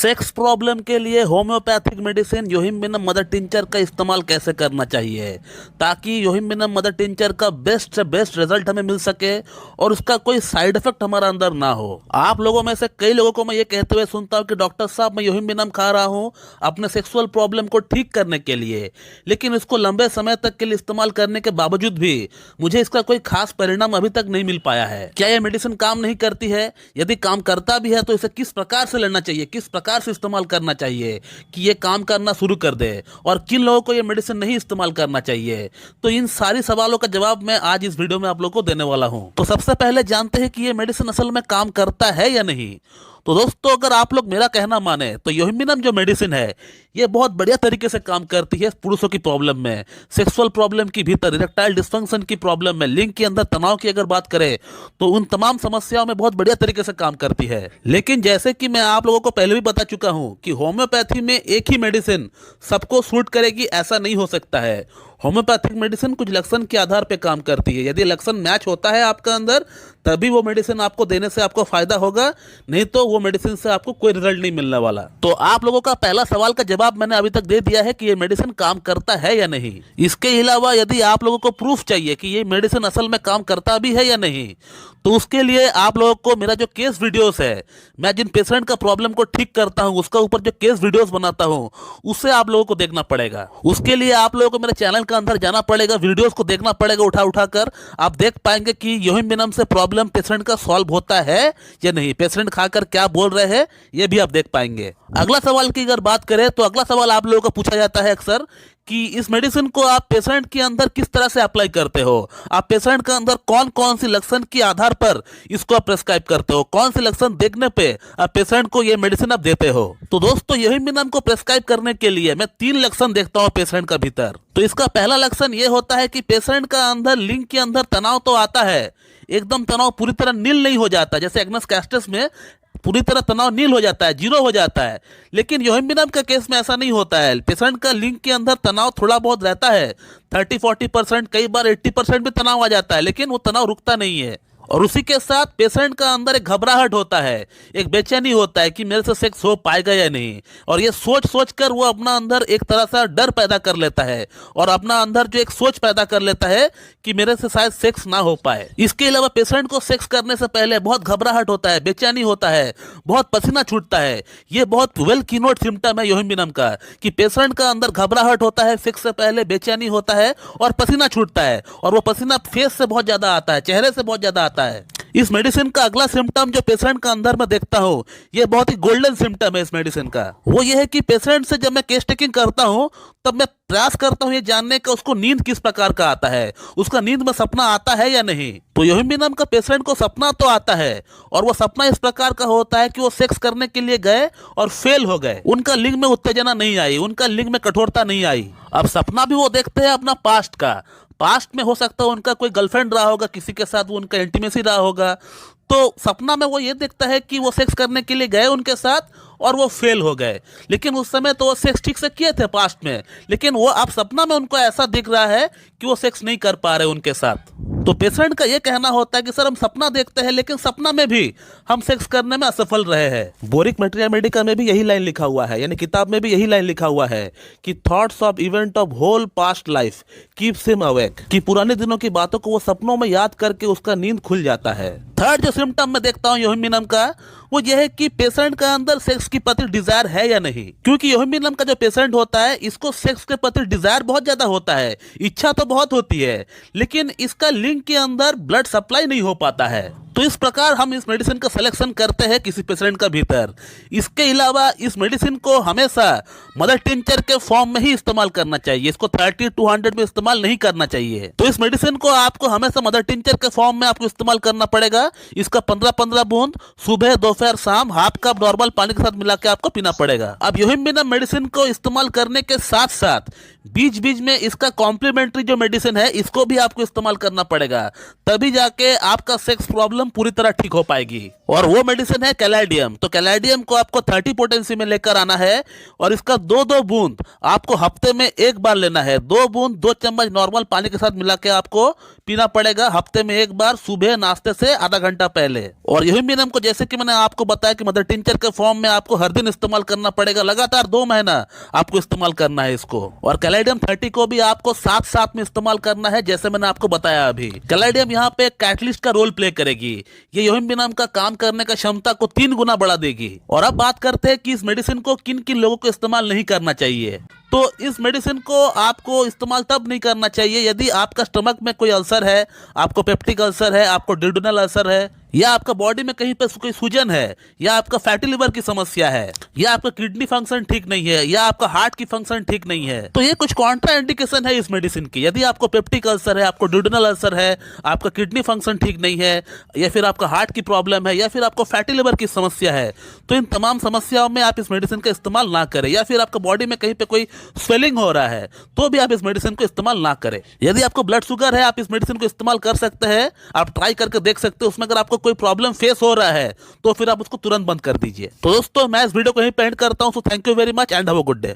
Sex problem के लिए homeopathic medicine योहिम्बिनम mother tincture का इस्तेमाल कैसे करना चाहिए ताकि योहिम्बिनम मदर टिंचर का बेस्ट से बेस्ट रिजल्ट हमें मिल सके और उसका कोई साइड इफेक्ट हमारा अंदर ना हो। आप लोगों में से कई लोगों को मैं ये कहते हुए सुनता हूँ कि डॉक्टर साहब मैं योहिम्बिनम खा रहा हूँ अपने सेक्सुअल प्रॉब्लम को ठीक करने के लिए, लेकिन इसको लंबे समय तक के लिए इस्तेमाल करने के बावजूद भी मुझे इसका कोई खास परिणाम अभी तक नहीं मिल पाया है। क्या यह मेडिसिन काम नहीं करती है? यदि काम करता भी है तो इसे किस प्रकार से लेना चाहिए, किस प्रकार से इस्तेमाल करना चाहिए कि ये काम करना शुरू कर दे, और किन लोगों को ये मेडिसिन नहीं इस्तेमाल करना चाहिए? तो इन सारी सवालों का जवाब मैं आज इस वीडियो में आप लोगों को देने वाला हूं। तो सबसे पहले जानते हैं कि ये मेडिसिन असल में काम करता है या नहीं। तो दोस्तों, अगर आप लोग मेरा कहना माने तो योहिम्बिनम जो मेडिसिन है ये बहुत बढ़िया तरीके से काम करती है पुरुषों की प्रॉब्लम में, सेक्सुअल प्रॉब्लम की भीतर, इरेक्टाइल डिस्फंक्शन की प्रॉब्लम में, लिंग के अंदर तनाव की अगर बात करें तो उन तमाम समस्याओं में बहुत बढ़िया तरीके से काम करती है। लेकिन जैसे कि मैं आप लोगों को पहले भी बता चुका हूं कि होम्योपैथी में एक ही मेडिसिन सबको सूट करेगी ऐसा नहीं हो सकता है। होम्योपैथिक मेडिसिन कुछ लक्षण के आधार पर काम करती है। यदि लक्षण मैच होता है आपका अंदर तभी वो मेडिसिन आपको देने से आपको फायदा होगा, नहीं तो वो मेडिसिन से आपको कोई रिजल्ट नहीं मिलने वाला। तो आप लोगों का पहला सवाल का जवाब मैंने अभी तक दे दिया है कि ये मेडिसिन काम करता है या नहीं। इसके अलावा यदि आप लोगों को प्रूफ चाहिए कि ये मेडिसिन असल में काम करता भी है या नहीं, तो उसके लिए आप लोगों को मेरा जो केस वीडियोस है, मैं जिन पेशेंट का प्रॉब्लम को ठीक करता हूं उसका ऊपर जो केस वीडियोस बनाता हूं उससे आप लोगों को देखना पड़ेगा। उसके लिए आप लोगों को मेरे चैनल के अंदर जाना पड़ेगा, वीडियोस को देखना पड़ेगा उठा उठा कर। आप देख पाएंगे कि योहिम्बिनम से प्रॉब्लम पेशेंट का सॉल्व होता है या नहीं, पेशेंट खाकर क्या बोल रहे हैं ये भी आप देख पाएंगे। अगला सवाल की अगर बात करें तो अगला सवाल आप लोगों को पूछा जाता है अक्सर कि इस मेडिसिन को आप पेशेंट के अंदर किस तरह से अप्लाई करते हो, आप पेशेंट के अंदर कौन कौन सी लक्षण के आधार पर इसको आप प्रेस्क्राइब करते हो, कौन से लक्षण देखने पे आप पेशेंट को ये मेडिसिन आप देते हो। तो दोस्तों, योहिम्बिनम को प्रेस्क्राइब करने के लिए मैं 3 लक्षण देखता हूँ पेशेंट का भीतर। तो इसका पहला लक्षण ये होता है कि पेशेंट का अंदर लिंग के अंदर तनाव तो आता है, एकदम तनाव पूरी तरह नील नहीं हो जाता, जैसे एग्नस कैस्टस में पूरी तरह तनाव नील हो जाता है, जीरो हो जाता है, लेकिन योहिम्बिनम का केस में ऐसा नहीं होता है। पेशेंट का लिंग के अंदर तनाव थोड़ा बहुत रहता है, 30-40%, कई बार 80% भी तनाव आ जाता है, लेकिन वो तनाव रुकता नहीं है। और उसी के साथ पेशेंट का अंदर एक घबराहट होता है, एक बेचैनी होता है कि मेरे से सेक्स हो पाएगा या नहीं, और ये सोच सोच कर वो अपना अंदर एक तरह सा डर पैदा कर लेता है और अपना अंदर जो एक सोच पैदा कर लेता है कि मेरे से शायद सेक्स ना हो पाए। इसके अलावा पेशेंट को सेक्स करने से पहले बहुत घबराहट होता है, बेचैनी होता है, बहुत पसीना छूटता है। ये बहुत वेल कीनोट सिम्टम है योहिम्बिनम का कि पेशेंट का अंदर घबराहट होता है, सेक्स से पहले बेचैनी होता है और पसीना छूटता है, और वो पसीना फेस से बहुत ज्यादा आता है, चेहरे से बहुत ज्यादा आता है। इस मेडिसिन का अगला सिम्टम जो पेशेंट का अंदर में देखता हूं, ये बहुत ही गोल्डन सिम्टम है इस मेडिसिन का। वो ये है कि पेशेंट से जब मैं केस टेकिंग करता हूं तब मैं प्रयास करता हूं ये जानने का उसको नींद किस प्रकार का आता है, उसका नींद में सपना आता है या नहीं। तो योहिम्बिनम का पेशेंट को सपना तो आता है, और वो सपना इस प्रकार का होता है कि वो सेक्स करने के लिए गए और फेल हो गए, उनका लिंग में उत्तेजना नहीं आई, उनका लिंग में कठोरता नहीं आई। अब सपना भी वो देखते हैं अपना पास्ट का, पास्ट में हो सकता है उनका कोई गर्लफ्रेंड रहा होगा, किसी के साथ वो उनका इंटीमेसी रहा होगा, तो सपना में वो ये देखता है कि वो सेक्स करने के लिए गए उनके साथ और वो फेल हो गए, लेकिन उस समय तो वो सेक्स ठीक से किए थे पास्ट में, लेकिन वो अब सपना में उनको ऐसा दिख रहा है कि वो सेक्स नहीं कर पा रहे उनके साथ। तो पेशेंट का ये कहना होता है कि सर हम सपना देखते हैं लेकिन सपना में भी हम सेक्स करने में असफल रहे हैं। बोरिक मटेरिया मेडिका में भी यही लाइन लिखा हुआ है, यानी किताब में भी यही लाइन लिखा हुआ है कि thoughts of event of whole past life keeps him awake, कि पुराने दिनों की बातों को वो सपनों में याद करके उसका नींद खुल जाता है। थर्ड जो सिम्टम मैं देखता हूँ योहिम्बिनम का, वो यह है कि पेशेंट का अंदर सेक्स के प्रति डिजायर है या नहीं, क्योंकि योहिम्बिनम का जो पेशेंट होता है इसको सेक्स के प्रति डिजायर बहुत ज्यादा होता है, इच्छा तो बहुत होती है, लेकिन इसका लिंग के अंदर ब्लड सप्लाई नहीं हो पाता है। तो इस प्रकार हम इस मेडिसिन का सिलेक्शन करते हैं किसी पेशेंट का भीतर। इसके अलावा इस मेडिसिन को हमेशा मदर टिंचर के फॉर्म में ही इस्तेमाल करना चाहिए, इसको 30-100 में इस्तेमाल नहीं करना चाहिए। तो इस मेडिसिन को आपको हमेशा मदर टिंचर के फॉर्म में आपको इस्तेमाल करना पड़ेगा। इसका 15-15 बूंद सुबह, दोपहर, शाम हाफ कप नॉर्मल पानी के साथ मिला के आपको पीना पड़ेगा। अब योहिम्बिनम मेडिसिन को इस्तेमाल करने के साथ साथ बीच बीच में इसका कॉम्प्लीमेंट्री जो मेडिसिन है इसको भी आपको इस्तेमाल करना पड़ेगा, तभी जाके आपका सेक्स प्रॉब्लम प्रॉब्लम पूरी तरह ठीक हो पाएगी। और वो मेडिसिन है कैलाडियम। तो कैलाडियम को आपको 30 पोटेंसी में लेकर आना है और इसका 2-2 बूंद आपको हफ्ते में एक बार लेना है। 2 बूंद 2 चम्मच नॉर्मल पानी के साथ मिला के आपको पीना पड़ेगा हफ्ते में एक बार, सुबह नाश्ते से आधा घंटा पहले। और यूहिम्बिनम को जैसे कि मैंने आपको बताया कि मदर टिंचर के फॉर्म में आपको हर दिन इस्तेमाल करना पड़ेगा, लगातार 2 महीना आपको इस्तेमाल करना है इसको। और कैलाडियम 30 को भी आपको साथ साथ में इस्तेमाल करना है, जैसे मैंने आपको बताया अभी। कैलाडियम यहाँ पे कैटलिस्ट का रोल प्ले करेगी। ये यूहिम्बिनम का काम करने का क्षमता को 3 गुना बढ़ा देगी। और अब बात करते हैं कि इस मेडिसिन को किन किन लोगों को इस्तेमाल नहीं करना चाहिए। तो इस मेडिसिन को आपको इस्तेमाल तब नहीं करना चाहिए यदि आपका स्टमक में कोई अल्सर है, आपको पेप्टिक अल्सर है, आपको डिडोनल अल्सर है, या आपका बॉडी में कहीं पे कोई सूजन है, या आपका फैटी लिवर की समस्या है, या आपका किडनी फंक्शन ठीक नहीं है, या आपका हार्ट की फंक्शन ठीक नहीं है। तो ये कुछ कॉन्ट्रा इंडिकेशन है इस मेडिसिन की। यदि आपको पेप्टिक अल्सर है, आपको डिडोनल अल्सर है, आपका किडनी फंक्शन ठीक नहीं है, या फिर आपका हार्ट की प्रॉब्लम है, या फिर आपको फैटी लिवर की समस्या है, तो इन तमाम समस्याओं में आप इस मेडिसिन का इस्तेमाल ना करें। या फिर आपका बॉडी में कहीं पे कोई स्वेलिंग हो रहा है तो भी आप इस मेडिसिन को इस्तेमाल ना करें। यदि आपको ब्लड शुगर है, आप इस मेडिसिन को इस्तेमाल कर सकते हैं, आप ट्राई करके देख सकते हो। उसमें अगर आपको कोई प्रॉब्लम फेस हो रहा है तो फिर आप उसको तुरंत बंद कर दीजिए। तो दोस्तों मैं इस वीडियो को यहीं पे एंड करता हूं। So thank you very much and have a good day.